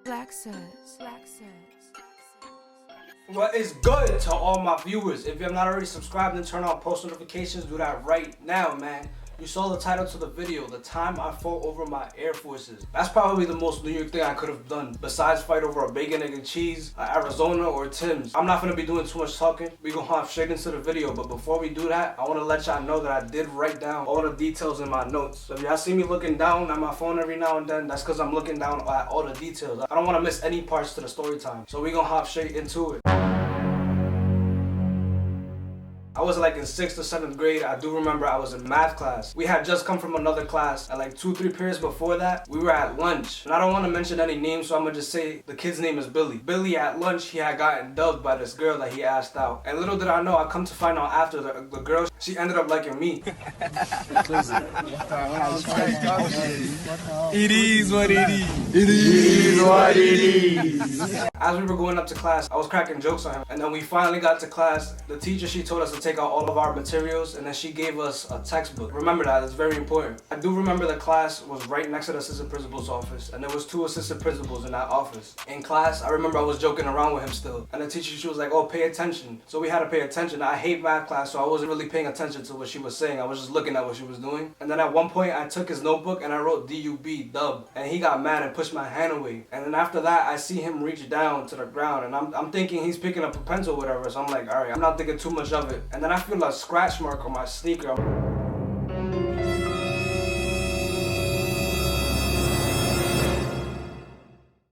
Black says. What is good to all my viewers? If you have not already subscribed and turned on post notifications, do that right now, man. You saw the title to the video, The Time I Fought Over My Air Forces. That's probably the most New York thing I could have done, besides fight over a bacon, egg, and cheese, Arizona, or Tim's. I'm not gonna be doing too much talking. We gonna hop straight into the video, but before we do that, I wanna let y'all know that I did write down all the details in my notes. So if y'all see me looking down at my phone every now and then, that's because I'm looking down at all the details. I don't wanna miss any parts to the story time. So we gonna hop straight into it. I was like in 6th or 7th grade. I do remember I was in math class. We had just come from another class, and like 2-3 periods before that, we were at lunch. And I don't want to mention any names, so I'm gonna just say the kid's name is Billy. Billy at lunch, he had gotten dubbed by this girl that he asked out. And little did I know, I come to find out after the girl, she ended up liking me. It is what it is. It is what it is. As we were going up to class, I was cracking jokes on him. And then we finally got to class. The teacher, she told us to take out all of our materials, and then she gave us a textbook. Remember that, it's very important. I do remember the class was right next to the assistant principal's office, and there was 2 assistant principals in that office. In class, I remember I was joking around with him still, and the teacher, she was like, oh, pay attention. So we had to pay attention. I hate math class, so I wasn't really paying attention to what she was saying. I was just looking at what she was doing. And then at one point, I took his notebook and I wrote D-U-B, dub, and he got mad and pushed my hand away. And then after that, I see him reach down to the ground, and I'm thinking he's picking up a pencil or whatever, so I'm like, all right, I'm not thinking too much of it. And then I feel a scratch mark on my sneaker.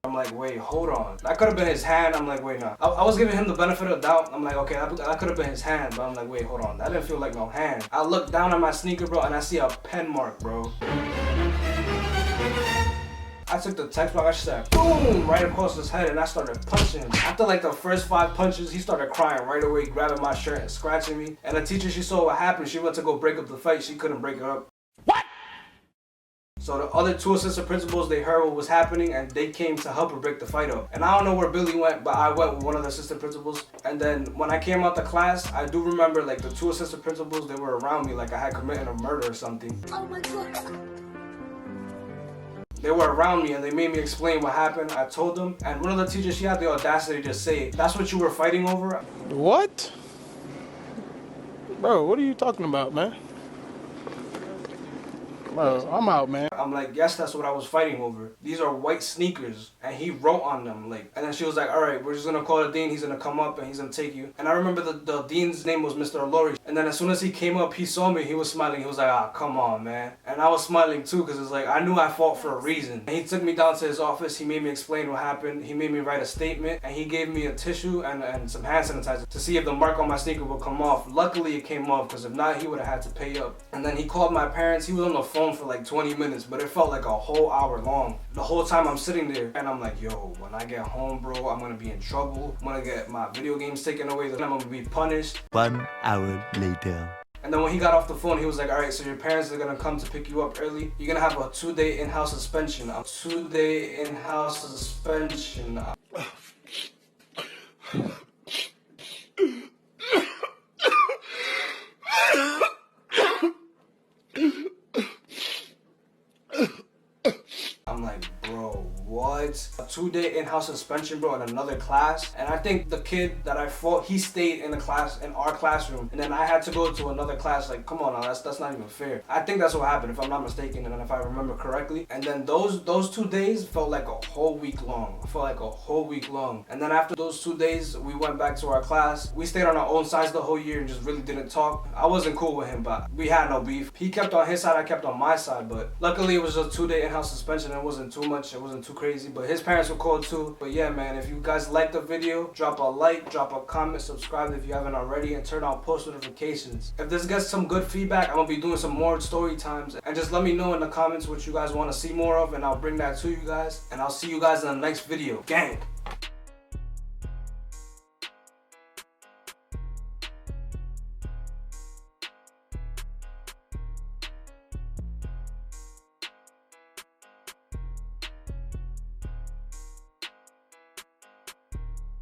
I'm like, wait, hold on. That could have been his hand. I'm like, wait, no. I was giving him the benefit of the doubt. I'm like, okay, that could have been his hand. But I'm like, wait, hold on. That didn't feel like no hand. I look down at my sneaker, bro, and I see a pen mark, bro. I took the textbook, I said, boom, right across his head, and I started punching him. After like the first 5 punches, he started crying right away, grabbing my shirt and scratching me. And the teacher, she saw what happened. She went to go break up the fight. She couldn't break it up. What? So the other 2 assistant principals, they heard what was happening, and they came to help her break the fight up. And I don't know where Billy went, but I went with one of the assistant principals. And then when I came out the class, I do remember like the 2 assistant principals, they were around me like I had committed a murder or something. Oh my God. They were around me and they made me explain what happened. I told them, and one of the teachers, she had the audacity to just say, that's what you were fighting over? What? Bro, what are you talking about, man? Bro, I'm out, man. I'm like, yes, that's what I was fighting over. These are white sneakers, and he wrote on them, like. And then she was like, all right, we're just gonna call the dean. He's gonna come up and he's gonna take you. And I remember the dean's name was Mr. Lori. And then as soon as he came up, he saw me. He was smiling. He was like, ah, come on, man. And I was smiling too, because it's like I knew I fought for a reason. And he took me down to his office. He made me explain what happened. He made me write a statement, and he gave me a tissue and some hand sanitizer to see if the mark on my sneaker would come off. Luckily, it came off, because if not, he would have had to pay up. And then he called my parents. He was on the phone for like 20 minutes, but it felt like a whole hour long. The whole time I'm sitting there, and I'm like, yo, when I get home, bro, I'm gonna be in trouble. I'm gonna get my video games taken away. Then I'm gonna be punished. 1 hour later. And then when he got off the phone, he was like, all right, so your parents are gonna come to pick you up early. You're gonna have a 2-day in-house suspension. A 2-day in-house suspension. I'm like, bro, what? A 2-day in-house suspension, bro, in another class? And I think the kid that I fought, he stayed in the class, in our classroom, and then I had to go to another class. Like, come on now, that's not even fair. I think that's what happened, if I'm not mistaken, and if I remember correctly. And then those 2 days felt like a whole week long. It felt like a whole week long. And then after those 2 days, we went back to our class. We stayed on our own sides the whole year and just really didn't talk. I wasn't cool with him, but we had no beef. He kept on his side, I kept on my side, but luckily it was just a 2-day in-house suspension. It wasn't too much, it wasn't too crazy, but his parents were cool too. But yeah, man, if you guys liked the video, drop a like, drop a comment, subscribe if you haven't already, and turn on post notifications. If this gets some good feedback, I'm gonna be doing some more story times, and just let me know in the comments what you guys want to see more of, and I'll bring that to you guys, and I'll see you guys in the next video. Gang!